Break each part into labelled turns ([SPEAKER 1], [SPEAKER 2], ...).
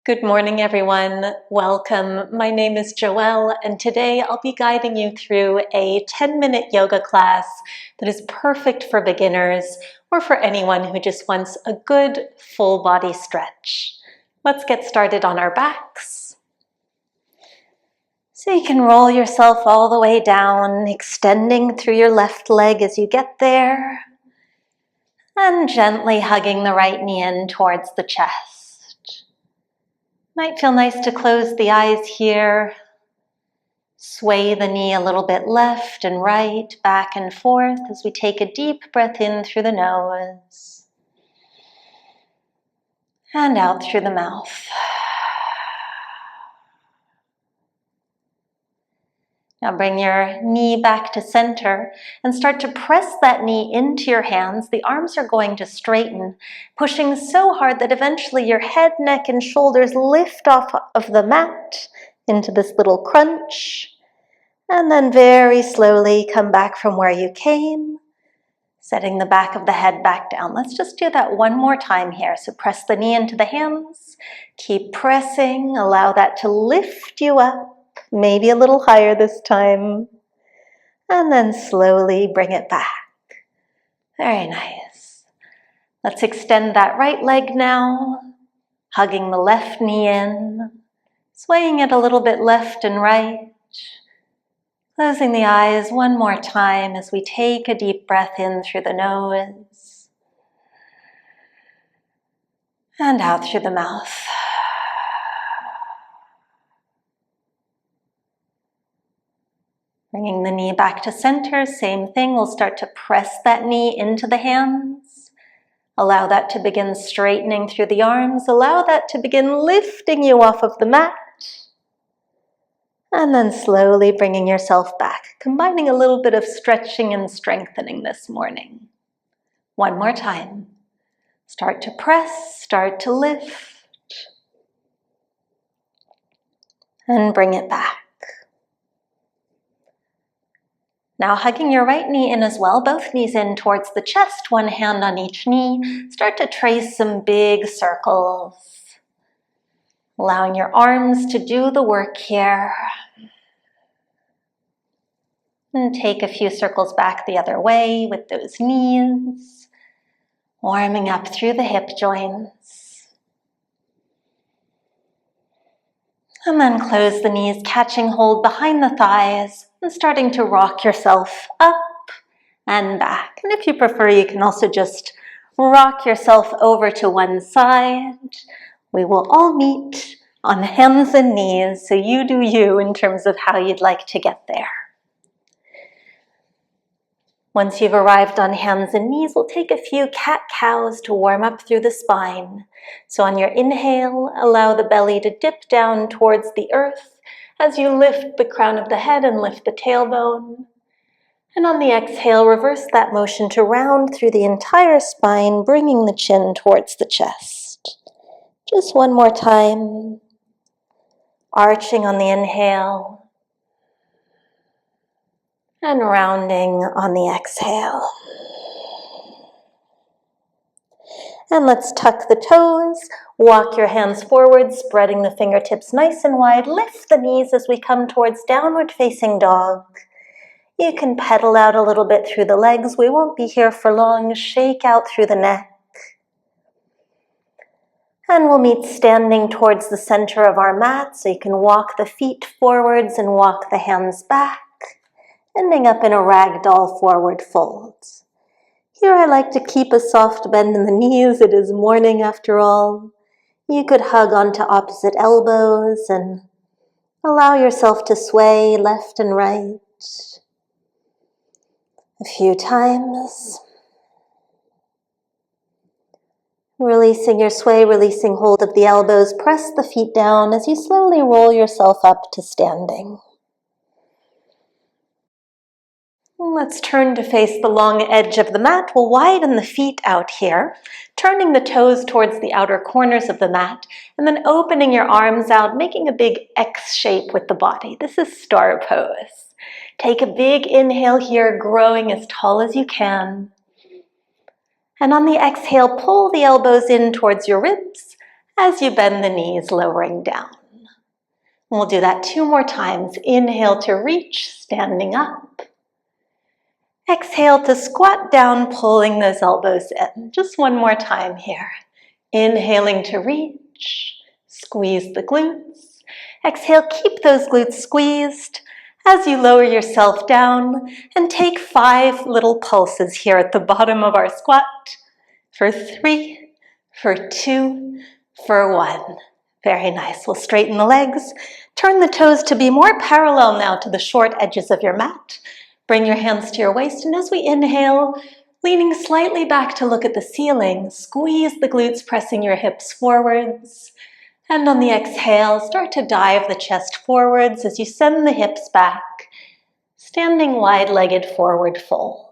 [SPEAKER 1] Good morning, everyone. Welcome. My name is Joelle, and today I'll be guiding you through a 10-minute yoga class that is perfect for beginners or for anyone who just wants a good full body stretch. Let's get started on our backs. So you can roll yourself all the way down, extending through your left leg as you get there, and gently hugging the right knee in towards the chest. Might feel nice to close the eyes here. Sway the knee a little bit left and right, back and forth as we take a deep breath in through the nose and out through the mouth. Now bring your knee back to center and start to press that knee into your hands. The arms are going to straighten, pushing so hard that eventually your head, neck, and shoulders lift off of the mat into this little crunch. And then very slowly come back from where you came, setting the back of the head back down. Let's just do that one more time here. So press the knee into the hands, keep pressing, allow that to lift you up. Maybe a little higher this time. And then slowly bring it back. Very nice. Let's extend that right leg now, hugging the left knee in, swaying it a little bit left and right. Closing the eyes one more time as we take a deep breath in through the nose and out through the mouth. Bringing the knee back to center, same thing. We'll start to press that knee into the hands. Allow that to begin straightening through the arms. Allow that to begin lifting you off of the mat. And then slowly bringing yourself back, combining a little bit of stretching and strengthening this morning. One more time. Start to press, start to lift, and bring it back. Now hugging your right knee in as well, both knees in towards the chest, one hand on each knee. Start to trace some big circles, allowing your arms to do the work here. And take a few circles back the other way with those knees, warming up through the hip joints. And then close the knees, catching hold behind the thighs and starting to rock yourself up and back. And if you prefer, you can also just rock yourself over to one side. We will all meet on hands and knees, so you do you in terms of how you'd like to get there. Once you've arrived on hands and knees, we'll take a few cat-cows to warm up through the spine. So on your inhale, allow the belly to dip down towards the earth as you lift the crown of the head and lift the tailbone. And on the exhale, reverse that motion to round through the entire spine, bringing the chin towards the chest. Just one more time. Arching on the inhale. And rounding on the exhale. And let's tuck the toes, walk your hands forward, spreading the fingertips nice and wide. Lift the knees as we come towards downward facing dog. You can pedal out a little bit through the legs. We won't be here for long. Shake out through the neck. And we'll meet standing towards the center of our mat, so you can walk the feet forwards and walk the hands back. Ending up in a ragdoll forward fold. Here I like to keep a soft bend in the knees. It is morning after all. You could hug onto opposite elbows and allow yourself to sway left and right. A few times. Releasing your sway, releasing hold of the elbows. Press the feet down as you slowly roll yourself up to standing. Let's turn to face the long edge of the mat. We'll widen the feet out here, turning the toes towards the outer corners of the mat, and then opening your arms out, making a big X shape with the body. This is star pose. Take a big inhale here, growing as tall as you can. And on the exhale, pull the elbows in towards your ribs as you bend the knees, lowering down. We'll do that 2 more times. Inhale to reach, standing up. Exhale to squat down, pulling those elbows in. Just 1 more time here. Inhaling to reach, squeeze the glutes. Exhale, keep those glutes squeezed as you lower yourself down and take 5 little pulses here at the bottom of our squat. For 3, for 2, for 1. Very nice. We'll straighten the legs. Turn the toes to be more parallel now to the short edges of your mat. Bring your hands to your waist, and as we inhale, leaning slightly back to look at the ceiling, squeeze the glutes, pressing your hips forwards. And on the exhale, start to dive the chest forwards as you send the hips back, standing wide-legged forward fold.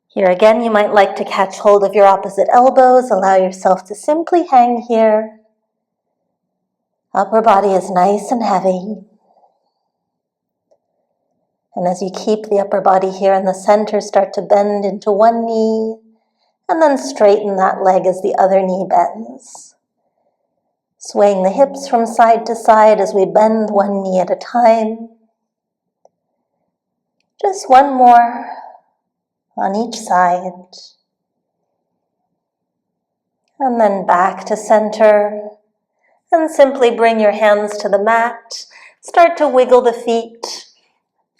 [SPEAKER 1] Here again, you might like to catch hold of your opposite elbows. Allow yourself to simply hang here. Upper body is nice and heavy. And as you keep the upper body here in the center, start to bend into one knee, and then straighten that leg as the other knee bends. Swaying the hips from side to side as we bend one knee at a time. Just 1 more on each side. And then back to center. And simply bring your hands to the mat. Start to wiggle the feet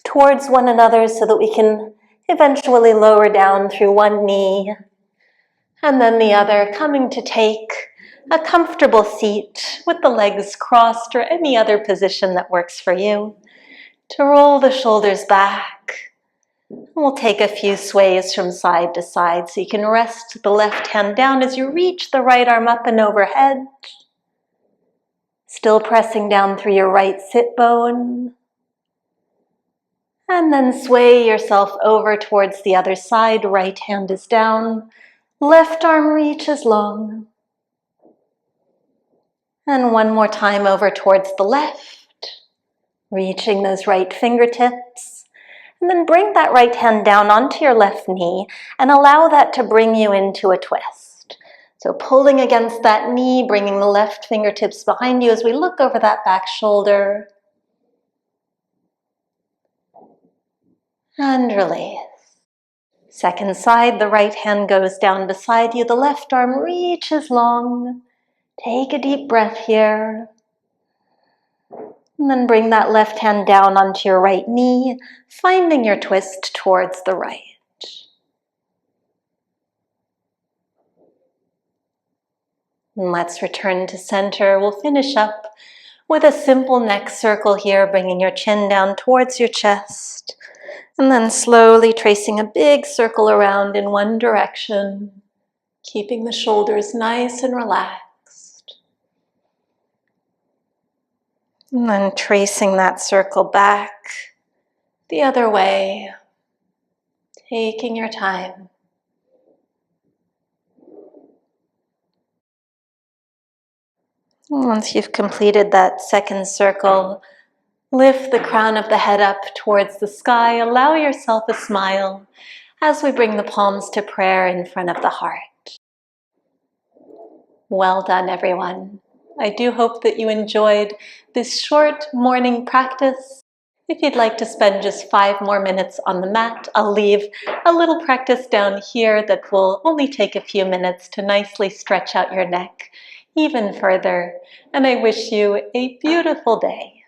[SPEAKER 1] towards one another so that we can eventually lower down through one knee and then the other, coming to take a comfortable seat with the legs crossed or any other position that works for you. To roll the shoulders back. We'll take a few sways from side to side so you can rest the left hand down as you reach the right arm up and overhead. Still pressing down through your right sit bone. And then sway yourself over towards the other side. Right hand is down. Left arm reaches long. And 1 more time over towards the left. Reaching those right fingertips. And then bring that right hand down onto your left knee and allow that to bring you into a twist. So pulling against that knee, bringing the left fingertips behind you as we look over that back shoulder. And release. Second side, the right hand goes down beside you. The left arm reaches long. Take a deep breath here. And then bring that left hand down onto your right knee, finding your twist towards the right. And let's return to center. We'll finish up with a simple neck circle here, bringing your chin down towards your chest. And then slowly tracing a big circle around in one direction, keeping the shoulders nice and relaxed. And then tracing that circle back the other way, taking your time. Once you've completed that second circle, lift the crown of the head up towards the sky. Allow yourself a smile as we bring the palms to prayer in front of the heart. Well done, everyone. I do hope that you enjoyed this short morning practice. If you'd like to spend just 5 more minutes on the mat, I'll leave a little practice down here that will only take a few minutes to nicely stretch out your neck even further. And I wish you a beautiful day.